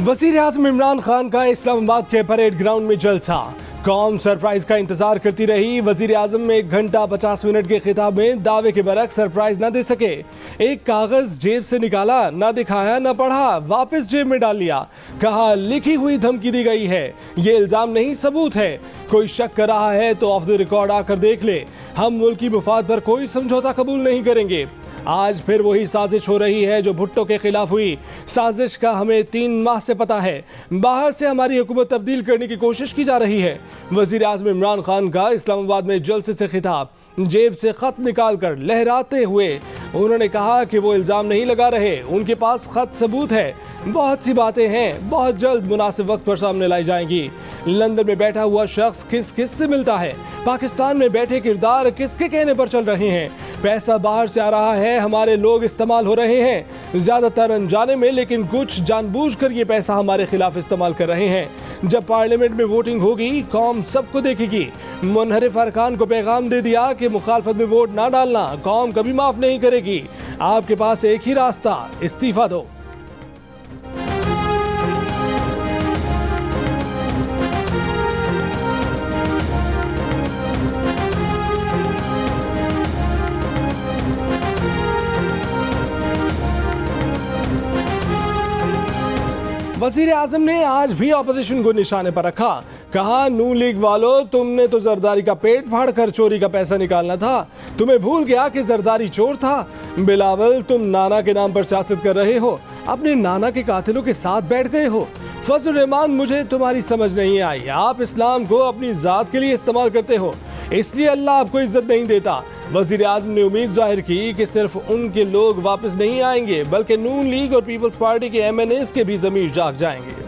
वज़ीर आज़म इमरान खान का इस्लामाबाद के परेड ग्राउंड में जलसा। कौम सरप्राइज का इंतजार करती रही। वज़ीर आज़म 1 घंटा 50 मिनट के खिताब में दावे के बरक्स सरप्राइज न दे सके। एक कागज जेब से निकाला, ना दिखाया ना पढ़ा, वापस जेब में डाल लिया। कहा लिखी हुई धमकी दी गई है, ये इल्जाम नहीं सबूत है। कोई शक कर रहा है तो ऑफ द रिकॉर्ड आकर देख ले। हम मुल्क की मुफाद पर कोई समझौता कबूल नहीं करेंगे। आज फिर वही साजिश हो रही है जो भुट्टो के खिलाफ हुई। साजिश का हमें 3 माह से पता है। बाहर से हमारी हुकूमत तब्दील करने की कोशिश की जा रही है। वज़ीर आज़म इमरान खान का इस्लामाबाद में जलसे से खिताब। जेब से खत निकाल कर लहराते हुए उन्होंने कहा कि वो इल्ज़ाम नहीं लगा रहे, उनके पास खत सबूत है। बहुत सी बातें हैं, बहुत जल्द मुनासिब वक्त पर सामने लाई जाएंगी। लंदन में बैठा हुआ शख्स किस किस से मिलता है, पाकिस्तान में बैठे किरदार किसके कहने पर चल रहे हैं। पैसा बाहर से आ रहा है, हमारे लोग इस्तेमाल हो रहे हैं, ज़्यादातर अनजाने में, लेकिन कुछ जानबूझकर ये पैसा हमारे खिलाफ इस्तेमाल कर रहे हैं। जब पार्लियामेंट में वोटिंग होगी, कौम सबको देखेगी। मुनहरिफ अरकान को पैगाम दे दिया कि मुखालफत में वोट ना डालना, कौम कभी माफ नहीं करेगी। आपके पास एक ही रास्ता, इस्तीफा दो। वज़ीर आज़म ने आज भी ऑपोजिशन को निशाने पर रखा। कहा नून लीग वालों, तुमने तो जरदारी का पेट फाड़ कर चोरी का पैसा निकालना था। तुम्हें भूल गया कि जरदारी चोर था। बिलावल, तुम नाना के नाम पर सियासत कर रहे हो, अपने नाना के कातिलों के साथ बैठ गए हो। फजल रहमान, मुझे तुम्हारी समझ नहीं आई। आप इस्लाम को अपनी जात के लिए इस्तेमाल करते हो, इसलिए अल्लाह आपको इज्जत नहीं देता। वज़ीर आज़म ने उम्मीद जाहिर की कि सिर्फ उनके लोग वापस नहीं आएंगे, बल्कि नून लीग और पीपल्स पार्टी के MNAs के भी ज़मीर जाग जाएंगे।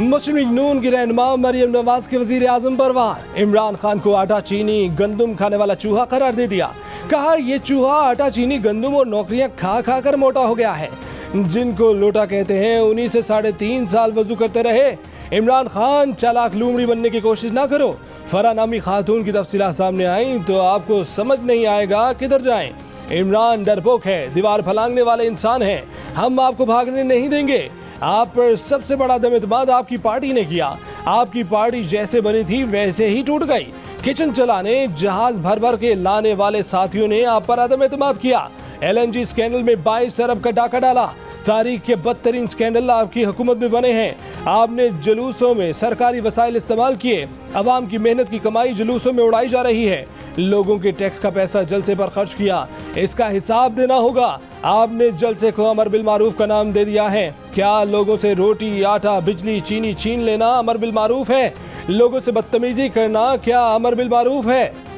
मुस्लिम लीग नून की रहनुमा मरियम नवाज के वज़ीर आज़म पर वार। इमरान खान को आटा चीनी गंदुम खाने वाला चूहा करार दे दिया। कहा ये चूहा आटा चीनी गंदुम और नौकरियां खा खा कर मोटा हो गया है। जिनको लोटा कहते हैं उन्हीं से 3.5 साल वजू करते रहे। इमरान खान, चालाक लूमड़ी बनने की कोशिश ना करो। फरा नामी खातून की तफसीलात सामने आई तो आपको समझ नहीं आएगा किधर जाएं। इमरान डरपोक है, दीवार फलांगने वाले इंसान हैं। हम आपको भागने नहीं देंगे। आप पर सबसे बड़ा दम इत्मीनान आपकी पार्टी ने किया। आपकी पार्टी जैसे बनी थी वैसे ही टूट गई। किचन चलाने, जहाज भर भर के लाने वाले साथियों ने आप पर अदम इत्मीनान किया। LNG स्कैंडल में 22 अरब का डाका डाला। तारीख के बदतरीन स्कैंडल आपकी हुकूमत में बने हैं। आपने जुलूसों में सरकारी वसाइल इस्तेमाल किए। अवाम की मेहनत की कमाई जुलूसों में उड़ाई जा रही है। लोगों के टैक्स का पैसा जलसे पर खर्च किया, इसका हिसाब देना होगा। आपने जलसे को अमर बिल मारूफ का नाम दे दिया है। क्या लोगों से रोटी, आटा, बिजली, चीनी छीन लेना अमर बिल मारूफ है? लोगों से बदतमीजी करना क्या अमर बिल मारूफ है?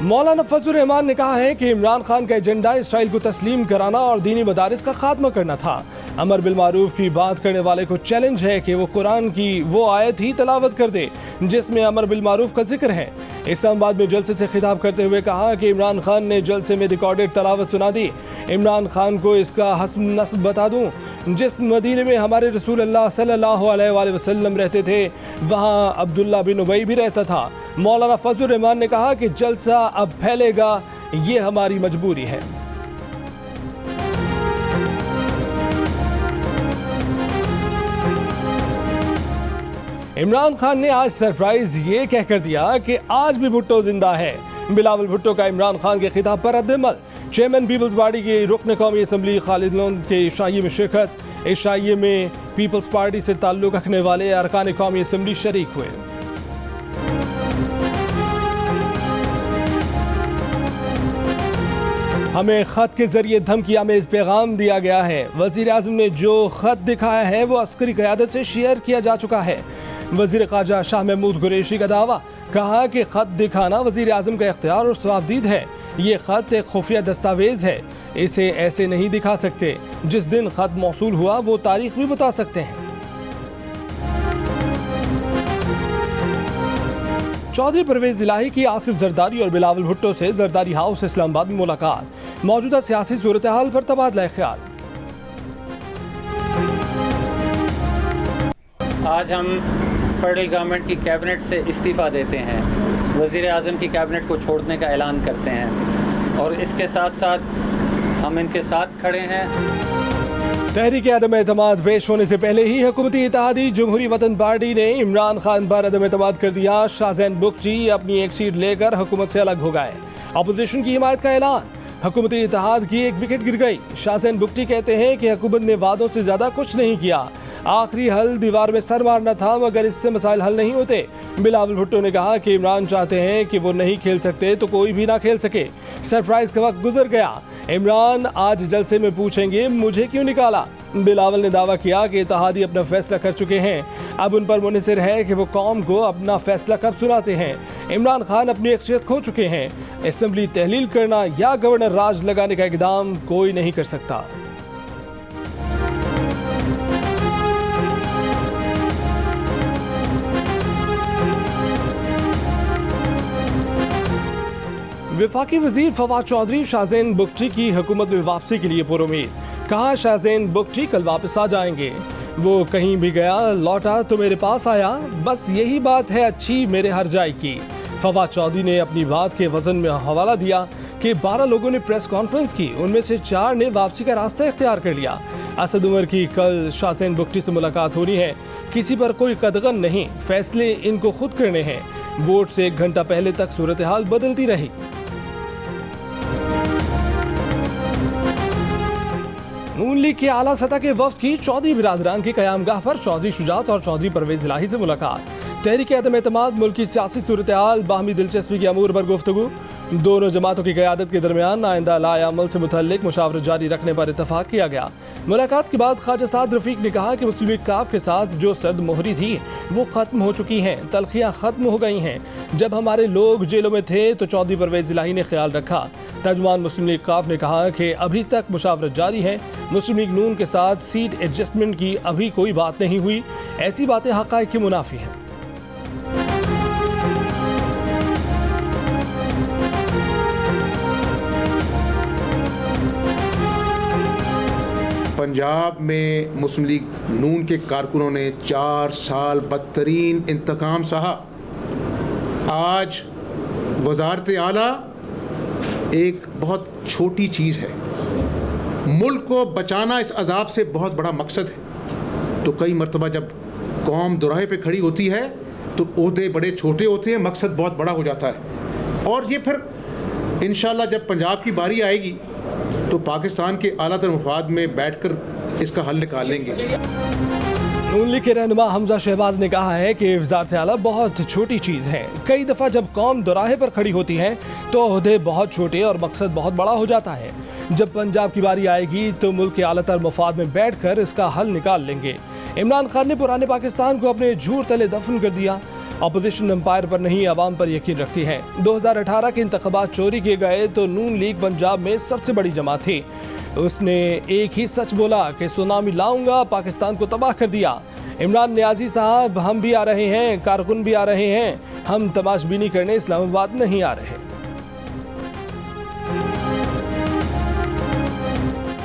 मौलाना फजल रहमान ने कहा है कि इमरान खान का एजेंडा इसराइल को तस्लीम कराना और दीनी मदारिस का खात्मा करना था। अमर बिल मारूफ की बात करने वाले को चैलेंज है कि वो कुरान की वो आयत ही तलावत कर दे जिसमें अमर बिल मारूफ का जिक्र है। इस्लामाबाद में जलसे से खिताब करते हुए कहा कि इमरान खान ने जलसे में रिकॉर्डेड तलावत सुना दी। इमरान खान को इसका हस्ब नस्ब बता दूं, जिस मदीने में हमारे रसूल अल्लाह सल्लल्लाहु अलैहि वसल्लम रहते थे वहाँ अब्दुल्ला बिन उबई भी रहता था। मौलाना फजल रहमान ने कहा कि जलसा अब फैलेगा, ये हमारी मजबूरी है। इमरान खान ने आज सरप्राइज ये कहकर दिया कि आज भी भुट्टो जिंदा है। बिलावल भुट्टो का इमरान खान के खिताब पर रद्द-ए-अमल। चेयरमैन पीपल्स पार्टी के रुकन कौमी असम्बली खालिद लोन के इशाइये में शिरकत। इशाइये में पीपल्स पार्टी से ताल्लुक रखने वाले अरकान कौमी असम्बली शरीक हुए। हमें खत के जरिए धमकी-आमेज पैगाम दिया गया है। वज़ीर आज़म ने जो खत दिखाया है वो अस्करी क़यादत से शेयर किया जा चुका है। वज़ीर ख़ारजा शाह महमूद कुरैशी का दावा। कहा कि खत दिखाना वज़ीर आज़म का इख्तियार और सवाबदीद है। ये खत एक खुफिया दस्तावेज है, इसे ऐसे नहीं दिखा सकते। जिस दिन खत मौसूल हुआ वो तारीख भी बता सकते हैं। चौधरी परवेज इलाही की आसिफ जरदारी और बिलावल भुट्टो से जरदारी हाउस इस्लामाबाद में मुलाकात। मौजूदा सियासी सूरत हाल पर तबादला ख्याल। आज हम फेडरल गवर्नमेंट की कैबिनेट से इस्तीफ़ा देते हैं, वज़ीर आज़म की कैबिनेट को छोड़ने का ऐलान करते हैं और इसके साथ साथ हम इनके साथ खड़े हैं। तहरीक अदम एतमाद पेश होने से पहले ही हुकूमती इत्तेहादी जमहूरी वतन पार्टी ने इमरान खान पर अदम एतमाद कर दिया। शाहजैन बुगटी अपनी एक सीट लेकर हुकूमत से अलग हो गए। अपोजिशन की हिमायत का ऐलान, हुकूमती इत्तेहाद की एक विकेट गिर गई। शाहजैन बुगटी कहते हैं कि हुकूमत ने वादों से ज्यादा कुछ नहीं किया, आखिरी हल दीवार में सर मारना था, मगर इससे मसाइल हल नहीं होते। बिलावल भुट्टो ने कहा कि इमरान चाहते हैं कि वो नहीं खेल सकते तो कोई भी ना खेल सके। सरप्राइज का वक्त गुजर गया, इमरान आज जलसे में पूछेंगे मुझे क्यों निकाला। बिलावल ने दावा किया कि इत्तेहादी अपना फैसला कर चुके हैं, अब उन पर मुनहसर है कि वो कौम को अपना फैसला कब सुनाते हैं। इमरान खान अपनी अक्सरियत खो चुके हैं, असेंबली तहलील करना या गवर्नर राज लगाने का इकदाम कोई नहीं कर सकता। वफाकी वजीर फवाद चौधरी शाहजैन बुगटी की हुकूमत में वापसी के लिए पुरुमीद। कहा शाहजैन बुगटी कल वापस आ जाएंगे, वो कहीं भी गया लौटा तो मेरे पास आया, बस यही बात है अच्छी मेरे हर जाए की। फवाद चौधरी ने अपनी बात के वजन में हवाला दिया कि 12 लोगों ने प्रेस कॉन्फ्रेंस की, उनमें से 4 ने वापसी का रास्ता इख्तियार कर लिया। असद उमर की कल शाहजैन बुगटी से मुलाकात होनी है, किसी पर कोई कदगन नहीं, फैसले इनको खुद करने हैं। वोट से 1 घंटा पहले तक सूरत हाल बदलती रही। नून लीग के आला सतह के वफ्द की चौधरी बिरादरान की कयामगाह पर चौधरी शुजात और चौधरी परवेज इलाही से मुलाकात। तहरीक अदम एतमाद, मुल्क की सियासी सूरत हाल, बाहमी दिलचस्पी की अमूर पर गुफ्तगू। दोनों जमातों की क़यादत के दरमियान आइंदा लाए अमल से मुतल्लिक मुशावरत जारी रखने पर इतफाक किया गया। मुलाकात के बाद ख्वाजा साद रफीक ने कहा कि मुस्लिम लीग काफ के साथ जो सर्द मोहरी थी वो ख़त्म हो चुकी हैं, तलखियाँ ख़त्म हो गई हैं। जब हमारे लोग जेलों में थे तो चौधरी परवेज इलाही ने ख्याल रखा। तर्जुमान मुस्लिम लीग काफ ने कहा कि अभी तक मुशावरत जारी है, मुस्लिम लीग नून के साथ सीट एडजस्टमेंट की अभी कोई बात नहीं हुई, ऐसी बातें हक़ाइक़ के मुनाफी हैं। पंजाब में मुस्लिम लीग नून के कारकुनों ने 4 साल बदतरीन इंतकाम सहा। आज वज़ारत आला एक बहुत छोटी चीज़ है, मुल्क को बचाना इस अजाब से बहुत बड़ा मकसद है। तो कई मरतबा जब कौम दुराहे पे खड़ी होती है तो ओहदे बड़े छोटे होते हैं, मकसद बहुत बड़ा हो जाता है। और ये फिर इंशाअल्लाह जब पंजाब की बारी आएगी तो पाकिस्तान के आलातर मफाद में बैठकर इसका हल निकाल लेंगे। नून लीग के रहनुमा हमजा शहबाज ने कहा है कि वज़ारत आला बहुत छोटी चीज़ है। कई दफ़ा जब कौम दोराहे पर खड़ी होती है तो ओहदे बहुत छोटे और मकसद बहुत बड़ा हो जाता है। जब पंजाब की बारी आएगी तो मुल्क के आलातर मफाद में बैठकर इसका हल निकाल लेंगे। इमरान खान ने पुराने पाकिस्तान को अपने झूठ तले दफन कर दिया। अपोजिशन एम्पायर पर नहीं, आवाम पर यकीन रखती है। 2018 के इंतखाबात चोरी किए गए तो नून लीग पंजाब में सबसे बड़ी जमात थी। उसने एक ही सच बोला कि सुनामी लाऊंगा, पाकिस्तान को तबाह कर दिया। इमरान नियाजी साहब, हम भी आ रहे हैं, कारकुन भी आ रहे हैं, हम तमाशबीनी करने इस्लामाबाद नहीं आ रहे।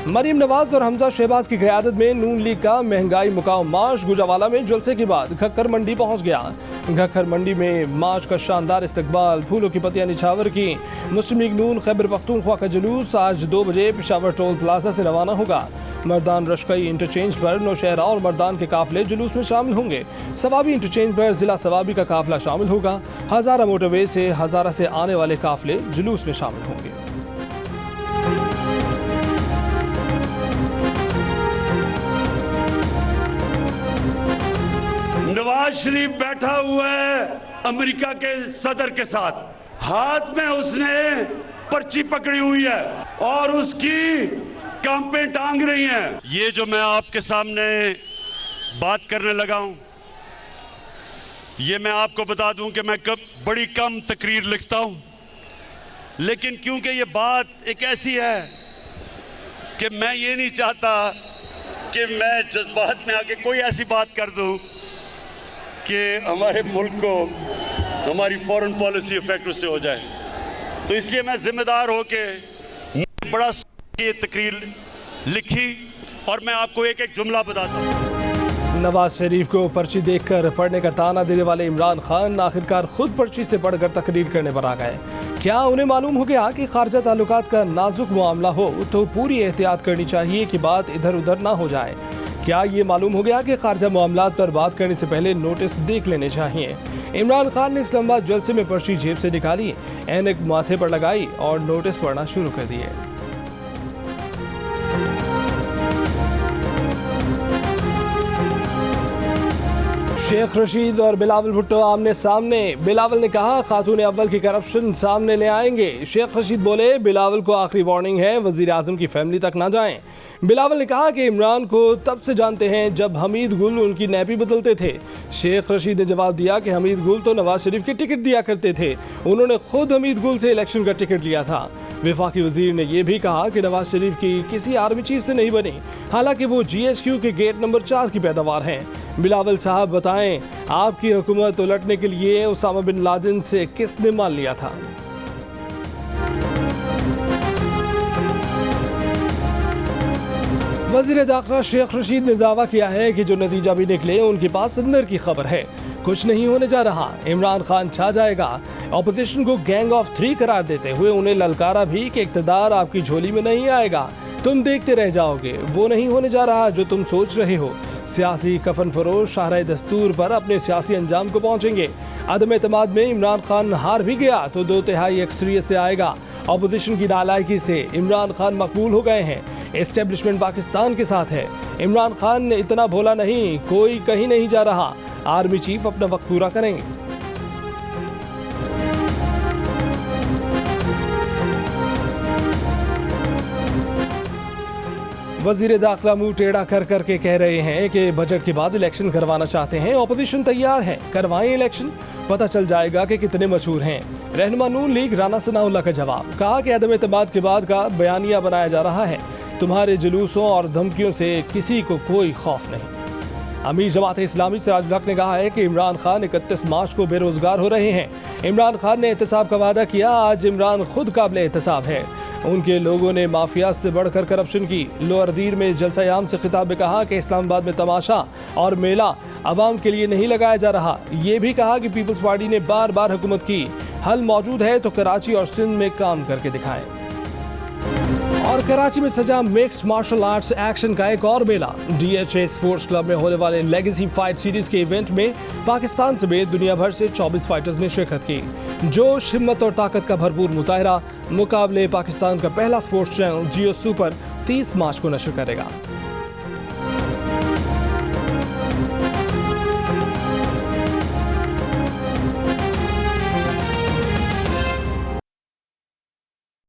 मरीम नवाज और हमजा शहबाज की क़यादत में नून लीग का महंगाई मुकाम मार्च गुजरावाला में जलसे के बाद घक्कर मंडी पहुंच गया। घक्कर मंडी में मार्च का शानदार इस्तकबाल, फूलों की पत्तियां निछावर की। मुस्लिम लीग नून खैबर पख्तूनख्वा का जुलूस आज 2 बजे पेशावर टोल प्लाजा से रवाना होगा। मर्दान रशकई इंटरचेंज पर नौशहरा और मर्दान के काफिले जुलूस में शामिल होंगे। सवाबी इंटरचेंज पर जिला सवाबी का काफिला शामिल होगा। हज़ारा मोटरवे से हज़ारा से आने वाले काफिले जुलूस में शामिल होंगे। नवाज शरीफ बैठा हुआ है अमेरिका के सदर के साथ, हाथ में उसने पर्ची पकड़ी हुई है और उसकी कांपे टांग रही हैं। ये जो मैं आपके सामने बात करने लगा हूं, ये मैं आपको बता दूं कि मैं बड़ी कम तकरीर लिखता हूं, लेकिन क्योंकि ये बात एक ऐसी है कि मैं ये नहीं चाहता कि मैं जज्बात में आके कोई ऐसी बात कर दूं कि हमारे मुल्क को हमारी फॉरेन पॉलिसी इफेक्ट उससे हो जाए। तो इसलिए मैं जिम्मेदार होके बड़ा ये तकरीर लिखी और मैं आपको एक एक जुमला बताता हूँ। नवाज शरीफ को पर्ची देखकर पढ़ने का ताना देने वाले इमरान खान आखिरकार खुद पर्ची से पढ़कर तकरीर करने पर आ गए। क्या उन्हें मालूम हो गया कि खारजा ताल्लुकात का नाजुक मामला हो तो पूरी एहतियात करनी चाहिए कि बात इधर उधर ना हो जाए? क्या ये मालूम हो गया कि खारजा मामलात पर बात करने से पहले नोटिस देख लेने चाहिए? इमरान खान ने इस्लामाबाद जलसे में पर्ची जेब से निकाली, ऐनक माथे पर लगाई और नोटिस पढ़ना शुरू कर दिए। शेख रशीद और बिलावल भुट्टो आमने सामने। बिलावल ने कहा खातून अव्वल की करप्शन सामने ले आएंगे। शेख रशीद बोले बिलावल को आखिरी वार्निंग है, वजीर आजम की फैमिली तक ना जाएं। बिलावल ने कहा कि इमरान को तब से जानते हैं जब हमीद गुल उनकी नैपी बदलते थे। शेख रशीद ने जवाब दिया कि हमीद गुल तो नवाज शरीफ के टिकट दिया करते थे, उन्होंने खुद हमीद गुल से इलेक्शन का टिकट लिया था। वफाकी वजीर ने यह भी कहा कि नवाज शरीफ की किसी आर्मी चीफ से नहीं बनी, हालांकि वो GHQ के गेट नंबर 4 की पैदावार हैं। बिलावल साहब बताएं, आपकी हुकूमत उलटने के लिए उसामा बिन लादेन से किसने मान लिया था? वजीर दाखिला शेख रशीद ने दावा किया है कि जो नतीजा भी निकले उनके पास अंदर की खबर है, कुछ नहीं होने जा रहा, इमरान खान छा जाएगा। ऑपोजिशन को गैंग ऑफ 3 करार देते हुए उन्हें ललकारा भी कि इक़्तिदार आपकी झोली में नहीं आएगा, तुम देखते रह जाओगे, वो नहीं होने जा रहा जो तुम सोच रहे हो। सियासी कफन फरोश शाहराह दस्तूर पर अपने सियासी अंजाम को पहुंचेंगे। अदम एतमाद में इमरान खान हार भी गया तो 2/3 अक्सरियत से आएगा। ऑपोजिशन की नालायकी से इमरान खान मकबूल हो गए हैं। एस्टेब्लिशमेंट पाकिस्तान के साथ है। इमरान खान ने इतना भोला नहीं, कोई कहीं नहीं जा रहा। आर्मी चीफ अपना वक्त पूरा करेंगे। वजीर दाखिला मुंह टेढ़ा कर करके कह रहे हैं कि बजट के बाद इलेक्शन करवाना चाहते हैं। ऑपोजिशन तैयार है, करवाएं इलेक्शन, पता चल जाएगा कि कितने मशहूर हैं। रहनुमा नून लीग राना सनाउल्लाह का जवाब, कहा कि अदम एतमाद के बाद का बयानिया बनाया जा रहा है, तुम्हारे जुलूसों और धमकियों से किसी को कोई खौफ नहीं। अमीर जमात इस्लामी सिराज हक ने कहा है कि इमरान खान 31 मार्च को बेरोजगार हो रहे हैं। इमरान खान ने एहतसाब का वादा किया, आज इमरान खुद काबिल एहतसाब है। उनके लोगों ने माफिया से बढ़कर करप्शन की। लोअर दीर में जलसा-ए-आम से खिताब में कहा कि इस्लामाबाद में तमाशा और मेला आवाम के लिए नहीं लगाया जा रहा। ये भी कहा कि पीपल्स पार्टी ने बार बार हुकूमत की, हल मौजूद है तो कराची और सिंध में काम करके दिखाएं। और कराची में सजा मिक्स्ड मार्शल आर्ट्स एक्शन का एक और मेला। DHA स्पोर्ट्स क्लब में होने वाले लेगेसी फाइट सीरीज के इवेंट में पाकिस्तान समेत दुनिया भर से 24 फाइटर्स ने शिरकत की। जोश, हिम्मत और ताकत का भरपूर मुजाहिरा। मुकाबले पाकिस्तान का पहला स्पोर्ट्स चैनल जियो सुपर 30 मार्च को नशर करेगा।